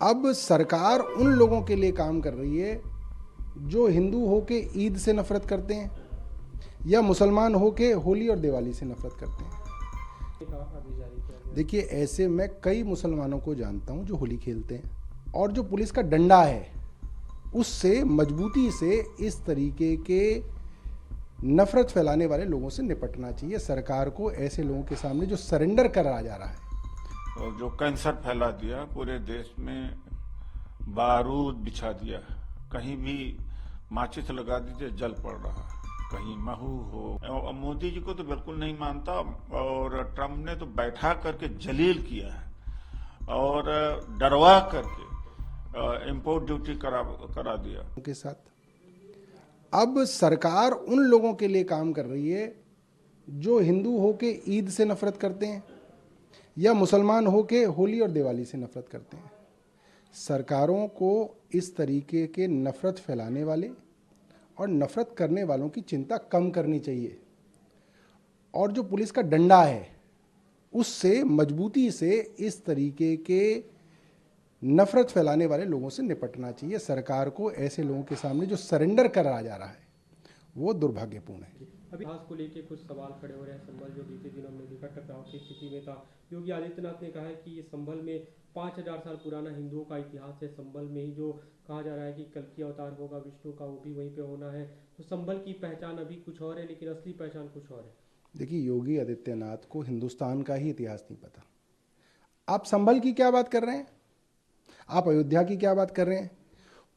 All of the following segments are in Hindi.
अब सरकार उन लोगों के लिए काम कर रही है जो हिंदू होके ईद से नफरत करते हैं या मुसलमान होके होली और दिवाली से नफरत करते हैं। देखिए, ऐसे मैं कई मुसलमानों को जानता हूं जो होली खेलते हैं, और जो पुलिस का डंडा है उससे मजबूती से इस तरीके के नफरत फैलाने वाले लोगों से निपटना चाहिए। सरकार को ऐसे लोगों के सामने जो सरेंडर करा जा रहा है और जो कैंसर फैला दिया पूरे देश में, बारूद बिछा दिया, कहीं भी माचिस लगा दीजिए जल पड़ रहा, कहीं महू हो। मोदी जी को तो बिल्कुल नहीं मानता, और ट्रम्प ने तो बैठा करके जलील किया है और डरवा करके इंपोर्ट ड्यूटी करा दिया के साथ। अब सरकार उन लोगों के लिए काम कर रही है जो हिंदू होके ईद से नफरत करते हैं या मुसलमान होके होली और दिवाली से नफरत करते हैं। सरकारों को इस तरीके के नफरत फैलाने वाले और नफरत करने वालों की चिंता कम करनी चाहिए, और जो पुलिस का डंडा है उससे मजबूती से इस तरीके के नफरत फैलाने वाले लोगों से निपटना चाहिए। सरकार को ऐसे लोगों के सामने जो सरेंडर करा जा रहा है वो दुर्भाग्यपूर्ण है। अभी इतिहास को लेकर कुछ सवाल खड़े हो रहे हैं। संभल जो बीते दिनों में देखा टकराव की स्थिति में था, योगी आदित्यनाथ ने कहा है कि ये संभल में 5000 साल पुराना हिंदुओं का इतिहास है। संभल में ही जो कहा जा रहा है कि कल्कि अवतार होगा विष्णु का, वो भी वहीं पे होना है। तो संभल की पहचान अभी कुछ और है, लेकिन असली पहचान कुछ और है। देखिए, योगी आदित्यनाथ को हिंदुस्तान का ही इतिहास नहीं पता। आप संभल की क्या बात कर रहे हैं, आप अयोध्या की क्या बात कर रहे हैं?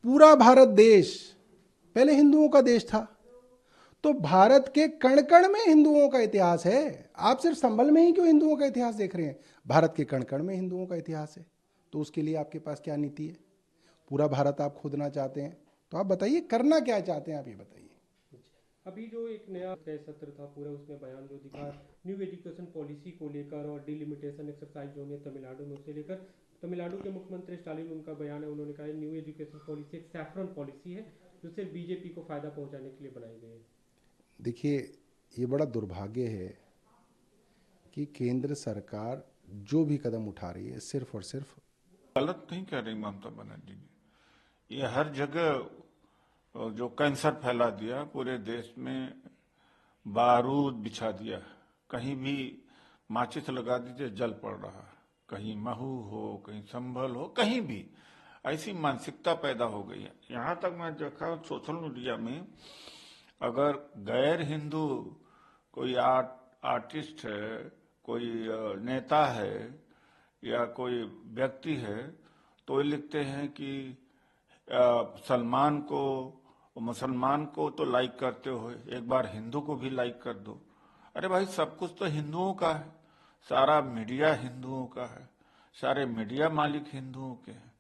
पूरा भारत देश पहले हिंदुओं का देश था, तो भारत के कण कण में हिंदुओं का इतिहास है। आप सिर्फ संभल में ही क्यों हिंदुओं का इतिहास देख रहे हैं? भारत के कण कण में हिंदुओं का इतिहास है। तो उसके लिए आपके पास क्या नीति है? पूरा भारत आप खोदना चाहते हैं, तो आप बताइए करना क्या चाहते हैं, आप ये बताइए। अभी जो एक नया सत्र था पूरा, उसमें बयान जो दिखा न्यू एजुकेशन पॉलिसी को लेकर और डिलिमिटेशन एक्सरसाइज जो है तमिलनाडु में, उसे लेकर तमिलनाडु के मुख्यमंत्री स्टालिन, उनका बयान है, उन्होंने कहा न्यू एजुकेशन पॉलिसी एक सैफरन पॉलिसी है जो सिर्फ बीजेपी को फायदा पहुंचाने के लिए बनाई गई है। देखिए, ये बड़ा दुर्भाग्य है कि केंद्र सरकार जो भी कदम उठा रही है सिर्फ और सिर्फ गलत नहीं कह रही ममता बनर्जी ने। ये हर जगह जो कैंसर फैला दिया पूरे देश में, बारूद बिछा दिया, कहीं भी माचिस लगा दीजिए जल पड़ रहा, कहीं महू हो, कहीं संभल हो, कहीं भी ऐसी मानसिकता पैदा हो गई है। यहाँ तक मैं देखा सोशल मीडिया में, अगर गैर हिंदू कोई आर्टिस्ट है, कोई नेता है या कोई व्यक्ति है, तो ये लिखते हैं कि सलमान को, मुसलमान को तो लाइक करते हो, एक बार हिंदू को भी लाइक कर दो। अरे भाई, सब कुछ तो हिंदुओं का है, सारा मीडिया हिंदुओं का है, सारे मीडिया मालिक हिंदुओं के हैं,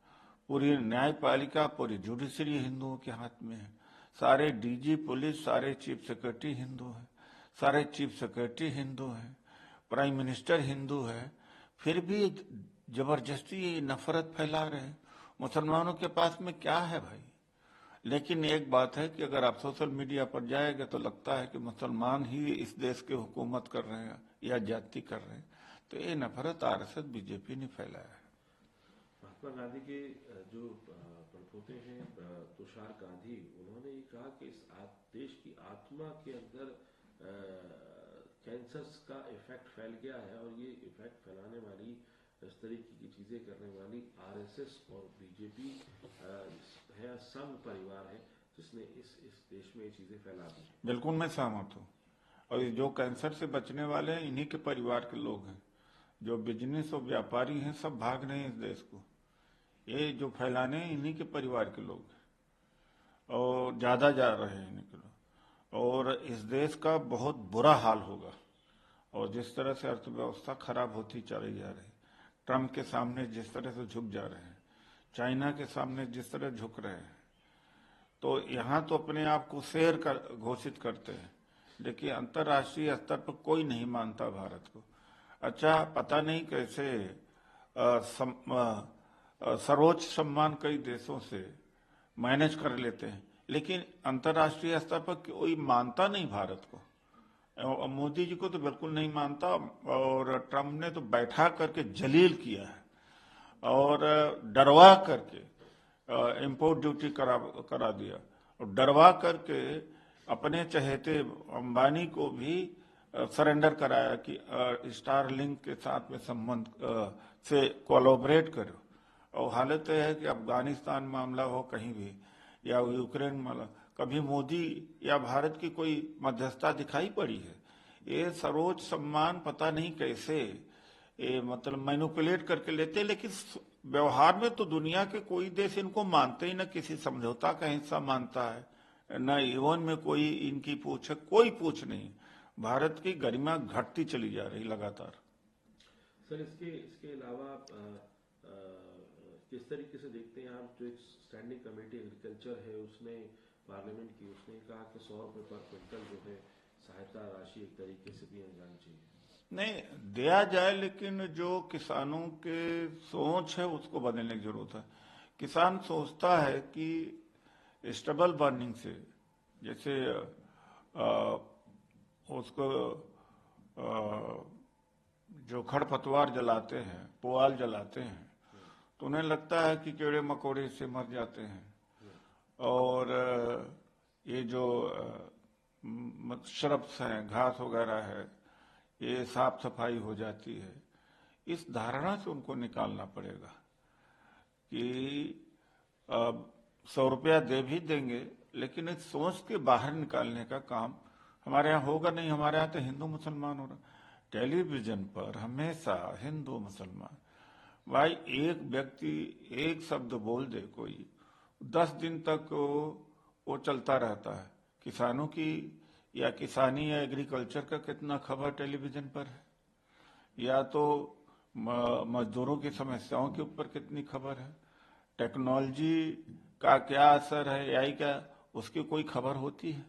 पूरी न्यायपालिका, पूरी जुडिशरी हिंदुओं के हाथ में है, सारे डीजी पुलिस, सारे चीफ सेक्रेटरी हिंदू हैं, सारे चीफ सेक्रेटरी हिंदू हैं, प्राइम मिनिस्टर हिंदू है, फिर भी जबरदस्ती ये नफरत फैला रहे हैं। मुसलमानों के पास में क्या है भाई? लेकिन एक बात है कि अगर आप सोशल मीडिया पर जाएंगे तो लगता है कि मुसलमान ही इस देश की हुकूमत कर रहे हैं या जाति कर रहे हैं। तो ये नफरत आरएसएस बीजेपी ने फैलाया है। महात्मा गांधी के जो पड़पोते हैं तुषार गांधी, उन्होंने ये कहा कि इस देश की आत्मा के अंदर कैंसर का इफेक्ट फैल गया है, और ये इफेक्ट फैलाने वाली, इस तरीके की चीजें करने वाली आरएसएस और बीजेपी है, संघ परिवार है, जिसने इस देश में ये चीजें फैला दी। बिल्कुल मैं सहमत हूँ। और जो कैंसर से बचने वाले हैं इन्हीं के परिवार के लोग हैं। जो बिजनेस और व्यापारी हैं सब भाग रहे हैं इस देश को, ये जो फैलाने हैं इन्हीं के परिवार के लोग हैं, और ज्यादा जा रहे हैं इन्हीं के लोग, और इस देश का बहुत बुरा हाल होगा। और जिस तरह से अर्थव्यवस्था खराब होती चली जा रही, ट्रम्प के सामने जिस तरह से झुक जा रहे हैं, चाइना के सामने जिस तरह झुक रहे हैं, तो यहाँ तो अपने आप को शेर घोषित करते हैं, लेकिन अंतर्राष्ट्रीय स्तर पर कोई नहीं मानता भारत को। अच्छा, पता नहीं कैसे सर्वोच्च सम्मान कई देशों से मैनेज कर लेते हैं, लेकिन अंतर्राष्ट्रीय स्तर पर कोई मानता नहीं भारत को। मोदी जी को तो बिल्कुल नहीं मानता, और ट्रम्प ने तो बैठा करके जलील किया है और डरवा करके इंपोर्ट ड्यूटी करा दिया और डरवा करके अपने चहेते अंबानी को भी सरेंडर कराया कि स्टार लिंक के साथ में संबंध से कोलैबोरेट करो। और हालत यह है कि अफगानिस्तान मामला हो कहीं भी या यूक्रेन मामला, कभी मोदी या भारत की कोई मध्यस्थता दिखाई पड़ी है? ये सरोज सम्मान पता नहीं कैसे ये मतलब मैनिपुलेट करके लेते, लेकिन व्यवहार में तो दुनिया के कोई देश इनको मानते ही न किसी समझौता का हिस्सा मानता है, न ईवन में कोई इनकी पूछ है, कोई पूछ नहीं। भारत की गरिमा घटती चली जा रही लगातार। सर इसके अलावा किस तरीके से देखते हैं आप, जो एक स्टैंडिंग कमेटी एग्रीकल्चर है उसने पार्लियामेंट की, उसने कहा कि 100 रुपए पर क्विंटल जो है सहायता राशि एक तरीके से दी जानी चाहिए। नहीं दिया जाए, लेकिन जो किसानों के सोच है उसको बदलने की जरूरत है। किसान सोचता है कि स्टबल बर्निंग से, जैसे उसको जो खरपतवार जलाते हैं, पुआल जलाते हैं, तो उन्हें लगता है कि कीड़े मकोड़े से मर जाते हैं और ये जो श्रब्स हैं, घास वगैरह है, ये साफ सफाई हो जाती है। इस धारणा से उनको निकालना पड़ेगा कि 100 रुपया दे भी देंगे, लेकिन इस सोच के बाहर निकालने का काम हमारे यहाँ होगा नहीं। हमारे यहाँ तो हिंदू मुसलमान हो रहा, टेलीविजन पर हमेशा हिंदू मुसलमान। भाई एक व्यक्ति एक शब्द बोल दे कोई, 10 दिन तक वो चलता रहता है। किसानों की या किसानी या एग्रीकल्चर का कितना खबर टेलीविजन पर है, या तो मजदूरों की समस्याओं के ऊपर कितनी खबर है, टेक्नोलॉजी का क्या असर है, यही क्या उसकी कोई खबर होती है,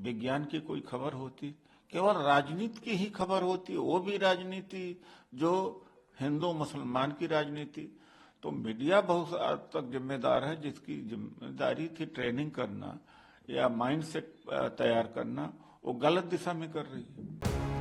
विज्ञान की कोई खबर होती, केवल राजनीति की ही खबर होती, वो भी राजनीति जो हिंदू मुसलमान की राजनीति। तो मीडिया बहुत हद तक जिम्मेदार है, जिसकी जिम्मेदारी थी ट्रेनिंग करना या माइंड सेट तैयार करना, वो गलत दिशा में कर रही है।